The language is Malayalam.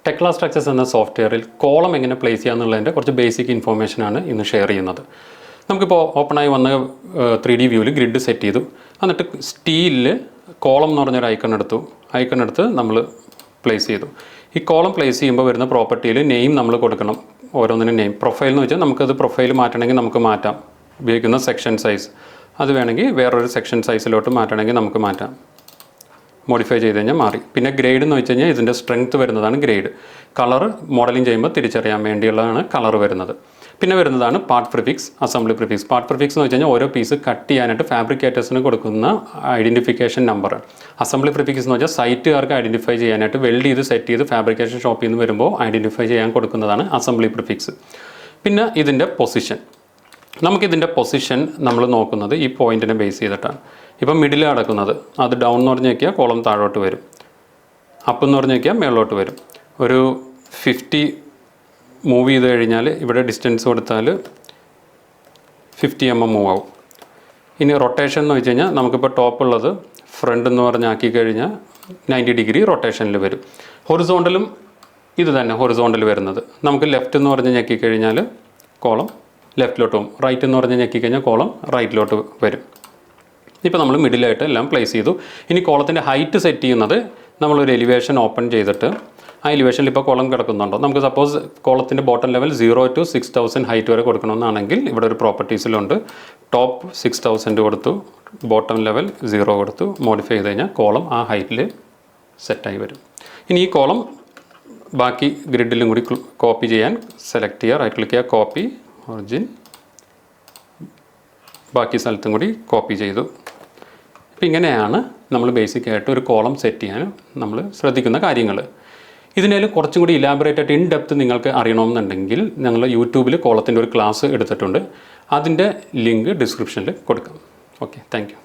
ടെക്ല സ്ട്രക്ചേഴ്സ് എന്ന സോഫ്റ്റ്വെയറിൽ കോളം എങ്ങനെ പ്ലേസ് ചെയ്യാമെന്നുള്ളതിൻ്റെ കുറച്ച് ബേസിക് ഇൻഫോർമേഷനാണ് ഇന്ന് ഷെയർ ചെയ്യുന്നത്. നമുക്കിപ്പോൾ ഓപ്പണായി വന്ന 3D വ്യൂവിൽ ഗ്രിഡ് സെറ്റ് ചെയ്തു. എന്നിട്ട് സ്റ്റീലിൽ കോളം എന്ന് പറഞ്ഞൊരു ഐക്കൺ എടുത്ത് നമ്മൾ പ്ലേസ് ചെയ്തു. ഈ കോളം പ്ലേസ് ചെയ്യുമ്പോൾ വരുന്ന പ്രോപ്പർട്ടിയിൽ നെയിം നമ്മൾ കൊടുക്കണം. ഓരോന്നിനും നെയിം. പ്രൊഫൈൽ എന്ന് വെച്ചാൽ നമുക്കത് പ്രൊഫൈൽ മാറ്റണമെങ്കിൽ നമുക്ക് മാറ്റാം. ഉപയോഗിക്കുന്ന സെക്ഷൻ സൈസ് അത് വേണമെങ്കിൽ വേറൊരു സെക്ഷൻ സൈസിലോട്ട് മാറ്റണമെങ്കിൽ നമുക്ക് മാറ്റാം. മോഡിഫൈ ചെയ്ത് കഴിഞ്ഞാൽ മാറി. പിന്നെ ഗ്രേഡ് എന്ന് വെച്ച് കഴിഞ്ഞാൽ ഇതിൻ്റെ സ്ട്രെങ്ത് വരുന്നതാണ് ഗ്രേഡ്. കളർ മോഡലിംഗ് ചെയ്യുമ്പോൾ തിരിച്ചറിയാൻ വേണ്ടിയുള്ളതാണ് കളർ വരുന്നത്. പിന്നെ വരുന്നതാണ് part prefix, assembly prefix. Part prefix എന്ന് വെച്ച് കഴിഞ്ഞാൽ ഓരോ പീസ് കട്ട് ചെയ്യാനായിട്ട് ഫാബ്രിക്കേറ്റേഴ്സിന് കൊടുക്കുന്ന ഐഡൻറ്റിഫിക്കേഷൻ നമ്പർ. അസംബ്ലി പ്രിഫിക്സ് എന്ന് വെച്ചാൽ സൈറ്റുകാർക്ക് ഐഡൻറ്റിഫൈ ചെയ്യാനായിട്ട് വെൽഡ് ചെയ്ത് സെറ്റ് ചെയ്ത് ഫാബ്രിക്കേഷൻ ഷോപ്പിൽ നിന്ന് വരുമ്പോൾ ഐഡൻറ്റിഫൈ ചെയ്യാൻ കൊടുക്കുന്നതാണ് അസംബ്ലി പ്രിഫിക്സ്. പിന്നെ ഇതിൻ്റെ പൊസിഷൻ. നമുക്കിതിൻ്റെ പൊസിഷൻ നമ്മൾ നോക്കുന്നത് ഈ പോയിൻറ്റിനെ ബേസ് ചെയ്തിട്ടാണ്. ഇപ്പം മിഡിൽ കിടക്കുന്നത് അത് ഡൗൺ എന്ന് പറഞ്ഞ് നോക്കിയാൽ കോളം താഴോട്ട് വരും, അപ്പ് എന്ന് പറഞ്ഞ് നോക്കിയാൽ മേളോട്ട് വരും. ഒരു 50 മൂവ് ചെയ്ത് കഴിഞ്ഞാൽ ഇവിടെ ഡിസ്റ്റൻസ് കൊടുത്താൽ 50 mm മൂവ് ആവും. ഇനി റൊട്ടേഷൻ എന്ന് വെച്ച് കഴിഞ്ഞാൽ നമുക്കിപ്പോൾ ടോപ്പുള്ളത് ഫ്രണ്ട് എന്ന് പറഞ്ഞ് ആക്കി കഴിഞ്ഞാൽ 90 ഡിഗ്രി റൊട്ടേഷനിൽ വരും. ഹൊറിസോണ്ടലും ഇത് തന്നെ ഹൊറിസോണ്ടൽ വരുന്നത്. നമുക്ക് ലെഫ്റ്റ് എന്ന് പറഞ്ഞ് ഞെക്കിക്കഴിഞ്ഞാൽ കോളം ലെഫ്റ്റിലോട്ട് പോകും, റൈറ്റ് എന്ന് പറഞ്ഞ് ഞെക്കിക്കഴിഞ്ഞാൽ കോളം റൈറ്റിലോട്ട് വരും. ഇപ്പോൾ നമ്മൾ മിഡിലായിട്ട് എല്ലാം പ്ലേസ് ചെയ്തു. ഇനി കോളത്തിൻ്റെ ഹൈറ്റ് സെറ്റ് ചെയ്യുന്നത് നമ്മളൊരു എലിവേഷൻ ഓപ്പൺ ചെയ്തിട്ട് ആ എലിവേഷനിൽ ഇപ്പോൾ കോളം കിടക്കുന്നുണ്ടോ, നമുക്ക് സപ്പോസ് കോളത്തിൻ്റെ ബോട്ടം ലെവൽ 0 to 6000 ഹൈറ്റ് വരെ കൊടുക്കണമെന്നാണെങ്കിൽ ഇവിടെ ഒരു പ്രോപ്പർട്ടീസിലുണ്ട്. ടോപ്പ് 6000 കൊടുത്തു, ബോട്ടം ലെവൽ 0 കൊടുത്തു, മോഡിഫൈ ചെയ്ത് കഴിഞ്ഞാൽ കോളം ആ ഹൈറ്റിൽ സെറ്റായി വരും. ഇനി ഈ കോളം ബാക്കി ഗ്രിഡിലും കൂടി കോപ്പി ചെയ്യാൻ സെലക്ട് ചെയ്യുക, റൈറ്റ് ക്ലിക്ക് ചെയ്യുക, കോപ്പി ഒറിജിൻ, ബാക്കി സ്ഥലത്തും കൂടി കോപ്പി ചെയ്തു. അപ്പോൾ ഇങ്ങനെയാണ് നമ്മൾ ബേസിക്കായിട്ട് ഒരു കോളം സെറ്റ് ചെയ്യാൻ നമ്മൾ ശ്രദ്ധിക്കുന്ന കാര്യങ്ങൾ. ഇതിനേലും കുറച്ചും കൂടി ഇലാബറേറ്റ് ആയിട്ട് ഇൻ ഡെപ്ത് നിങ്ങൾക്ക് അറിയണമെന്നുണ്ടെങ്കിൽ ഞങ്ങൾ യൂട്യൂബിൽ കോളത്തിൻ്റെ ഒരു ക്ലാസ് എടുത്തിട്ടുണ്ട്. അതിൻ്റെ ലിങ്ക് ഡിസ്ക്രിപ്ഷനിൽ കൊടുക്കാം. Okay, thank you.